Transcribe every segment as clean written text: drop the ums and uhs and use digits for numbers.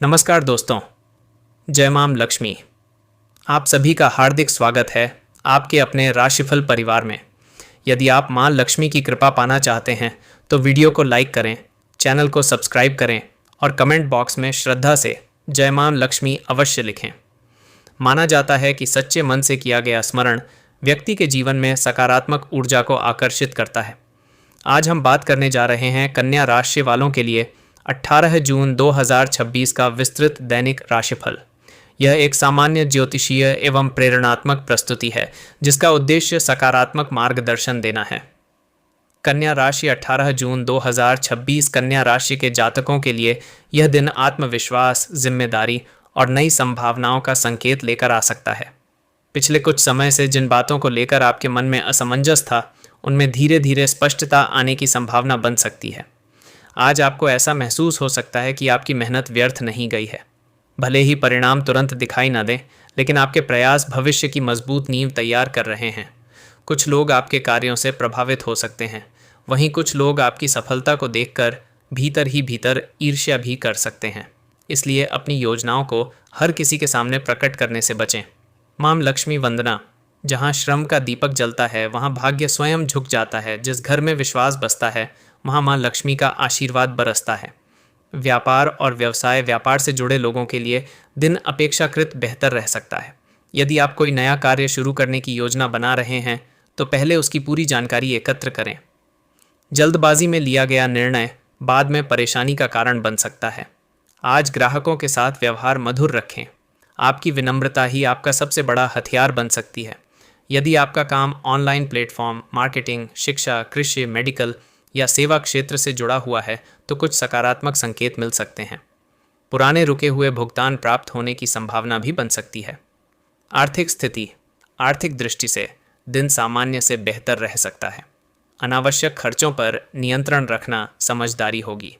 नमस्कार दोस्तों, जय मां लक्ष्मी। आप सभी का हार्दिक स्वागत है आपके अपने राशिफल परिवार में। यदि आप मां लक्ष्मी की कृपा पाना चाहते हैं तो वीडियो को लाइक करें, चैनल को सब्सक्राइब करें और कमेंट बॉक्स में श्रद्धा से जय मां लक्ष्मी अवश्य लिखें। माना जाता है कि सच्चे मन से किया गया स्मरण व्यक्ति के जीवन में सकारात्मक ऊर्जा को आकर्षित करता है। आज हम बात करने जा रहे हैं कन्या राशि वालों के लिए 18 जून 2026 का विस्तृत दैनिक राशिफल। यह एक सामान्य ज्योतिषीय एवं प्रेरणात्मक प्रस्तुति है जिसका उद्देश्य सकारात्मक मार्गदर्शन देना है। कन्या राशि 18 जून 2026 कन्या राशि के जातकों के लिए यह दिन आत्मविश्वास, जिम्मेदारी और नई संभावनाओं का संकेत लेकर आ सकता है। पिछले कुछ समय से जिन बातों को लेकर आपके मन में असमंजस था, उनमें धीरे धीरे स्पष्टता आने की संभावना बन सकती है। आज आपको ऐसा महसूस हो सकता है कि आपकी मेहनत व्यर्थ नहीं गई है। भले ही परिणाम तुरंत दिखाई न दें, लेकिन आपके प्रयास भविष्य की मजबूत नींव तैयार कर रहे हैं। कुछ लोग आपके कार्यों से प्रभावित हो सकते हैं, वहीं कुछ लोग आपकी सफलता को देखकर भीतर ही भीतर ईर्ष्या भी कर सकते हैं। इसलिए अपनी योजनाओं को हर किसी के सामने प्रकट करने से बचें। मां लक्ष्मी वंदना। जहाँ श्रम का दीपक जलता है वहाँ भाग्य स्वयं झुक जाता है। जिस घर में विश्वास बसता है वहाँ मां लक्ष्मी का आशीर्वाद बरसता है। व्यापार से जुड़े लोगों के लिए दिन अपेक्षाकृत बेहतर रह सकता है। यदि आप कोई नया कार्य शुरू करने की योजना बना रहे हैं तो पहले उसकी पूरी जानकारी एकत्र करें। जल्दबाजी में लिया गया निर्णय बाद में परेशानी का कारण बन सकता है। आज ग्राहकों के साथ व्यवहार मधुर रखें। आपकी विनम्रता ही आपका सबसे बड़ा हथियार बन सकती है। यदि आपका काम ऑनलाइन प्लेटफॉर्म, मार्केटिंग, शिक्षा, कृषि, मेडिकल या सेवा क्षेत्र से जुड़ा हुआ है तो कुछ सकारात्मक संकेत मिल सकते हैं। पुराने रुके हुए भुगतान प्राप्त होने की संभावना भी बन सकती है। आर्थिक स्थिति। आर्थिक दृष्टि से दिन सामान्य से बेहतर रह सकता है। अनावश्यक खर्चों पर नियंत्रण रखना समझदारी होगी।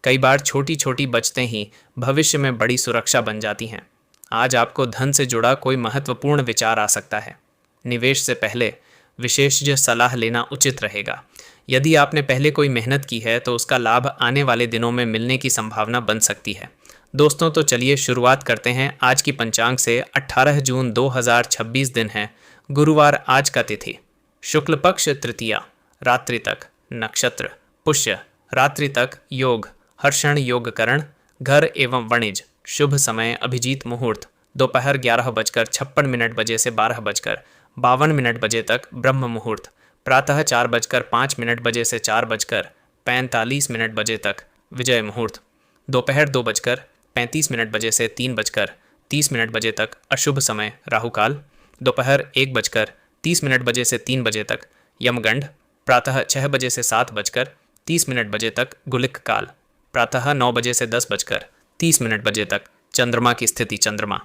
कई बार छोटी छोटी बचतें ही भविष्य में बड़ी सुरक्षा बन जाती हैं। आज आपको धन से जुड़ा कोई महत्वपूर्ण विचार आ सकता है। निवेश से पहले विशेषज्ञ सलाह लेना उचित रहेगा। यदि आपने पहले कोई मेहनत की है तो उसका लाभ आने वाले दिनों में मिलने की संभावना बन सकती है। दोस्तों, तो चलिए शुरुआत करते हैं आज की पंचांग से। 18 जून 2026 दिन है गुरुवार। आज का तिथि शुक्ल पक्ष तृतीया, रात्रि तक। नक्षत्र पुष्य, रात्रि तक। योग हर्षण योगकरण, घर एवं वाणिज्य। शुभ समय अभिजीत मुहूर्त दोपहर 11:56 बजे से 12:52 बजे तक। ब्रह्म मुहूर्त प्रातः 4:05 बजे से 4:45 बजे तक। विजय मुहूर्त दोपहर 2:35 बजे से 3:30 बजे तक। अशुभ समय राहुकाल दोपहर 1:30 बजे से 3 बजे तक। यमगंड प्रातः 6 बजे से 7:30 बजे तक। गुलिक काल प्रातः 9 बजे से 10:30 बजे तक। चंद्रमा की स्थिति। चंद्रमा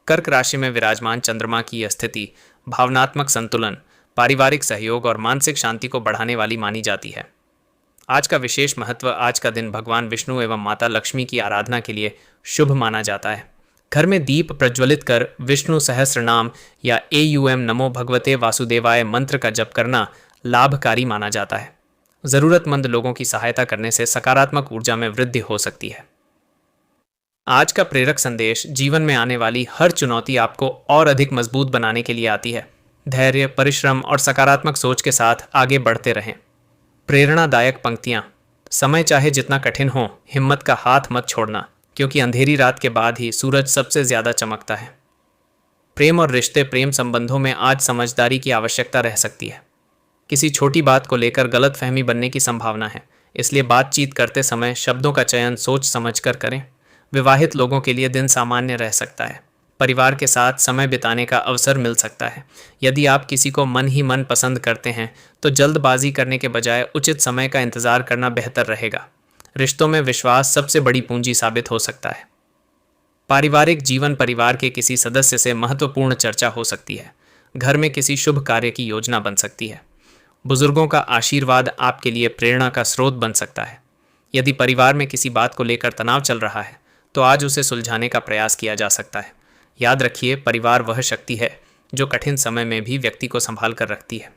कर्क राशि में विराजमान चंद्रमा की यह स्थिति भावनात्मक संतुलन, पारिवारिक सहयोग और मानसिक शांति को बढ़ाने वाली मानी जाती है। आज का विशेष महत्व। आज का दिन भगवान विष्णु एवं माता लक्ष्मी की आराधना के लिए शुभ माना जाता है। घर में दीप प्रज्वलित कर विष्णु सहस्त्र नाम या AUM नमो भगवते वासुदेवाय मंत्र का जप करना लाभकारी माना जाता है। जरूरतमंद लोगों की सहायता करने से सकारात्मक ऊर्जा में वृद्धि हो सकती है। आज का प्रेरक संदेश। जीवन में आने वाली हर चुनौती आपको और अधिक मजबूत बनाने के लिए आती है। धैर्य, परिश्रम और सकारात्मक सोच के साथ आगे बढ़ते रहें। प्रेरणादायक पंक्तियाँ। समय चाहे जितना कठिन हो, हिम्मत का हाथ मत छोड़ना, क्योंकि अंधेरी रात के बाद ही सूरज सबसे ज्यादा चमकता है। प्रेम और रिश्ते। प्रेम संबंधों में आज समझदारी की आवश्यकता रह सकती है। किसी छोटी बात को लेकर गलतफहमी बनने की संभावना है, इसलिए बातचीत करते समय शब्दों का चयन सोच समझकर करें। विवाहित लोगों के लिए दिन सामान्य रह सकता है। परिवार के साथ समय बिताने का अवसर मिल सकता है। यदि आप किसी को मन ही मन पसंद करते हैं तो जल्दबाजी करने के बजाय उचित समय का इंतजार करना बेहतर रहेगा। रिश्तों में विश्वास सबसे बड़ी पूंजी साबित हो सकता है। पारिवारिक जीवन। परिवार के किसी सदस्य से महत्वपूर्ण चर्चा हो सकती है। घर में किसी शुभ कार्य की योजना बन सकती है। बुजुर्गों का आशीर्वाद आपके लिए प्रेरणा का स्रोत बन सकता है। यदि परिवार में किसी बात को लेकर तनाव चल रहा है तो आज उसे सुलझाने का प्रयास किया जा सकता है। याद रखिए, परिवार वह शक्ति है जो कठिन समय में भी व्यक्ति को संभाल कर रखती है।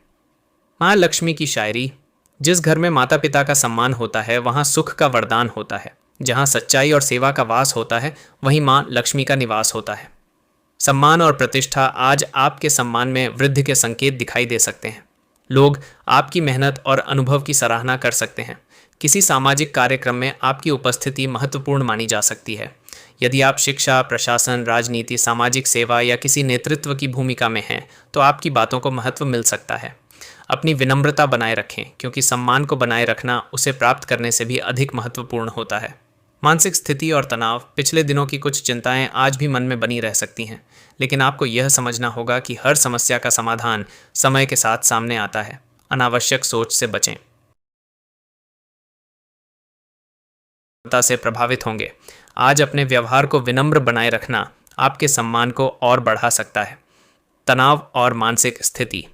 माँ लक्ष्मी की शायरी। जिस घर में माता पिता का सम्मान होता है वहाँ सुख का वरदान होता है। जहाँ सच्चाई और सेवा का वास होता है, वहीं माँ लक्ष्मी का निवास होता है। सम्मान और प्रतिष्ठा आज आपके सम्मान में वृद्धि के संकेत दिखाई दे सकते हैं। लोग आपकी मेहनत और अनुभव की सराहना कर सकते हैं। किसी सामाजिक कार्यक्रम में आपकी उपस्थिति महत्वपूर्ण मानी जा सकती है। यदि आप शिक्षा, प्रशासन, राजनीति, सामाजिक सेवा या किसी नेतृत्व की भूमिका में हैं, तो आपकी बातों को महत्व मिल सकता है। अपनी विनम्रता बनाए रखें, क्योंकि सम्मान को बनाए रखना उसे प्राप्त करने से भी अधिक महत्वपूर्ण होता है। मानसिक स्थिति और तनाव। पिछले दिनों की कुछ चिंताएं आज भी मन में बनी रह सकती हैं, लेकिन आपको यह समझना होगा कि हर समस्या का समाधान समय के साथ सामने आता है। अनावश्यक सोच से बचें। से प्रभावित होंगे। आज अपने व्यवहार को विनम्र बनाए रखना आपके सम्मान को और बढ़ा सकता है। तनाव और मानसिक स्थिति।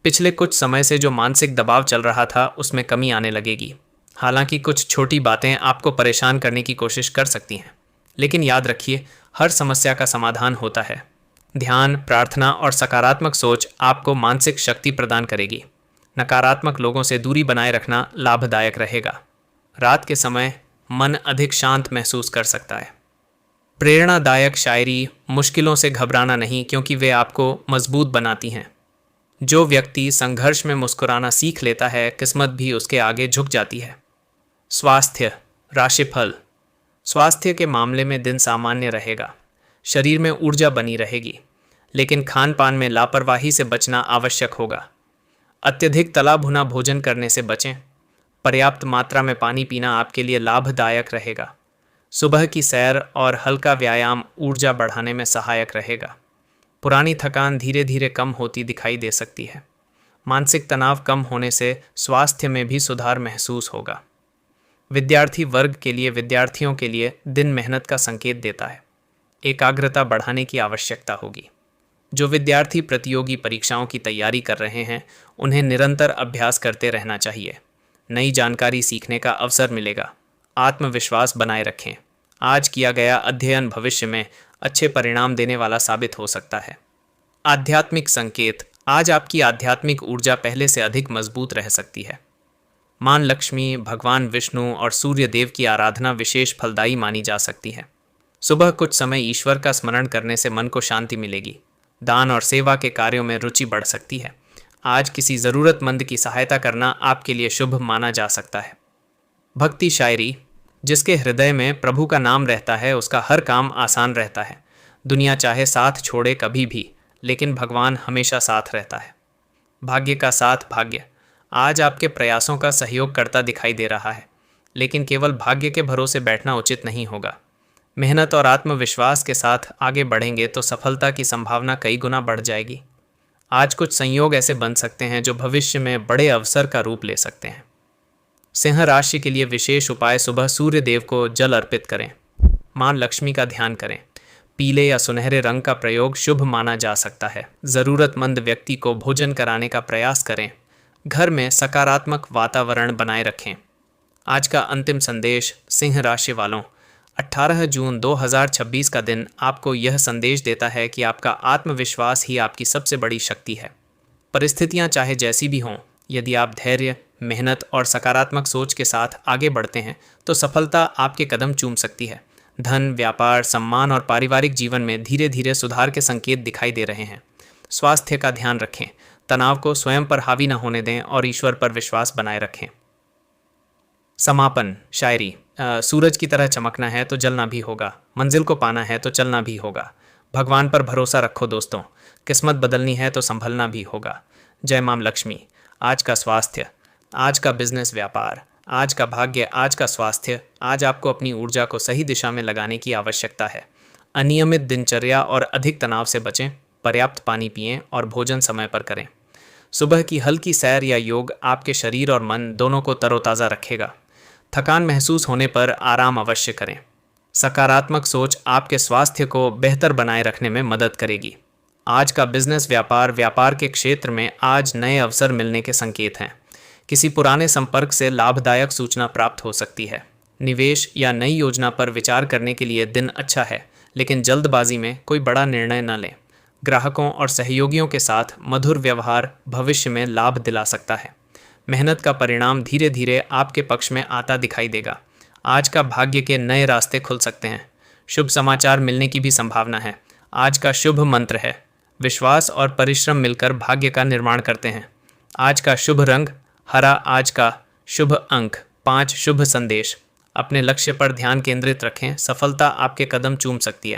पिछले कुछ समय से जो मानसिक दबाव चल रहा था, उसमें कमी आने लगेगी। हालांकि कुछ छोटी बातें आपको परेशान करने की कोशिश कर सकती हैं, लेकिन याद रखिए, हर समस्या का समाधान होता है। ध्यान, प्रार्थना और सकारात्मक सोच आपको मानसिक शक्ति प्रदान करेगी। नकारात्मक लोगों से दूरी बनाए रखना लाभदायक रहेगा। रात के समय मन अधिक शांत महसूस कर सकता है। प्रेरणादायक शायरी। मुश्किलों से घबराना नहीं, क्योंकि वे आपको मजबूत बनाती हैं। जो व्यक्ति संघर्ष में मुस्कुराना सीख लेता है, किस्मत भी उसके आगे झुक जाती है। स्वास्थ्य, राशिफल। स्वास्थ्य के मामले में दिन सामान्य रहेगा। शरीर में ऊर्जा बनी रहेगी, लेकिन खान पान में लापरवाही से बचना आवश्यक होगा। अत्यधिक तला भुना भोजन करने से बचें। पर्याप्त मात्रा में पानी पीना आपके लिए लाभदायक रहेगा। सुबह की सैर और हल्का व्यायाम ऊर्जा बढ़ाने में सहायक रहेगा। पुरानी थकान धीरे धीरे कम होती दिखाई दे सकती है। मानसिक तनाव कम होने से स्वास्थ्य में भी सुधार महसूस होगा। विद्यार्थी वर्ग के लिए, विद्यार्थियों के लिए दिन मेहनत का संकेत देता है। एकाग्रता बढ़ाने की आवश्यकता होगी। जो विद्यार्थी प्रतियोगी परीक्षाओं की तैयारी कर रहे हैं, उन्हें निरंतर अभ्यास करते रहना चाहिए। नई जानकारी सीखने का अवसर मिलेगा। आत्मविश्वास बनाए रखें। आज किया गया अध्ययन भविष्य में अच्छे परिणाम देने वाला साबित हो सकता है। आध्यात्मिक संकेत। आज आपकी आध्यात्मिक ऊर्जा पहले से अधिक मजबूत रह सकती है। मां लक्ष्मी, भगवान विष्णु और सूर्य देव की आराधना विशेष फलदायी मानी जा सकती है। सुबह कुछ समय ईश्वर का स्मरण करने से मन को शांति मिलेगी। दान और सेवा के कार्यों में रुचि बढ़ सकती है। आज किसी ज़रूरतमंद की सहायता करना आपके लिए शुभ माना जा सकता है। भक्ति शायरी। जिसके हृदय में प्रभु का नाम रहता है, उसका हर काम आसान रहता है। दुनिया चाहे साथ छोड़े कभी भी, लेकिन भगवान हमेशा साथ रहता है। भाग्य का साथ। भाग्य आज आपके प्रयासों का सहयोग करता दिखाई दे रहा है, लेकिन केवल भाग्य के भरोसे बैठना उचित नहीं होगा। मेहनत और आत्मविश्वास के साथ आगे बढ़ेंगे तो सफलता की संभावना कई गुना बढ़ जाएगी। आज कुछ संयोग ऐसे बन सकते हैं जो भविष्य में बड़े अवसर का रूप ले सकते हैं। सिंह राशि के लिए विशेष उपाय। सुबह सूर्य देव को जल अर्पित करें। मां लक्ष्मी का ध्यान करें। पीले या सुनहरे रंग का प्रयोग शुभ माना जा सकता है। ज़रूरतमंद व्यक्ति को भोजन कराने का प्रयास करें। घर में सकारात्मक वातावरण बनाए रखें। आज का अंतिम संदेश सिंह राशि वालों, 18 जून 2026 का दिन आपको यह संदेश देता है कि आपका आत्मविश्वास ही आपकी सबसे बड़ी शक्ति है। परिस्थितियां चाहे जैसी भी हों, यदि आप धैर्य, मेहनत और सकारात्मक सोच के साथ आगे बढ़ते हैं तो सफलता आपके कदम चूम सकती है। धन, व्यापार, सम्मान और पारिवारिक जीवन में धीरे धीरे सुधार के संकेत दिखाई दे रहे हैं। स्वास्थ्य का ध्यान रखें। तनाव को स्वयं पर हावी न होने दें और ईश्वर पर विश्वास बनाए रखें। समापन शायरी। सूरज की तरह चमकना है तो जलना भी होगा। मंजिल को पाना है तो चलना भी होगा। भगवान पर भरोसा रखो दोस्तों। किस्मत बदलनी है तो संभलना भी होगा। जय मां लक्ष्मी। आज का स्वास्थ्य, आज का बिजनेस, व्यापार, आज का भाग्य, आज का स्वास्थ्य। आज आपको अपनी ऊर्जा को सही दिशा में लगाने की आवश्यकता है। अनियमित दिनचर्या और अधिक तनाव से बचें। पर्याप्त पानी पिएं और भोजन समय पर करें। सुबह की हल्की सैर या योग आपके शरीर और मन दोनों को तरोताज़ा रखेगा। थकान महसूस होने पर आराम अवश्य करें। सकारात्मक सोच आपके स्वास्थ्य को बेहतर बनाए रखने में मदद करेगी। आज का बिजनेस, व्यापार के क्षेत्र में आज नए अवसर मिलने के संकेत हैं। किसी पुराने संपर्क से लाभदायक सूचना प्राप्त हो सकती है। निवेश या नई योजना पर विचार करने के लिए दिन अच्छा है, लेकिन जल्दबाजी में कोई बड़ा निर्णय न लें। ग्राहकों और सहयोगियों के साथ मधुर व्यवहार भविष्य में लाभ दिला सकता है। मेहनत का परिणाम धीरे धीरे आपके पक्ष में आता दिखाई देगा। आज का भाग्य के नए रास्ते खुल सकते हैं। शुभ समाचार मिलने की भी संभावना है। आज का शुभ मंत्र है, विश्वास और परिश्रम मिलकर भाग्य का निर्माण करते हैं। आज का शुभ रंग हरा। आज का शुभ अंक 5। शुभ संदेश, अपने लक्ष्य पर ध्यान केंद्रित रखें, सफलता आपके कदम चूम सकती है।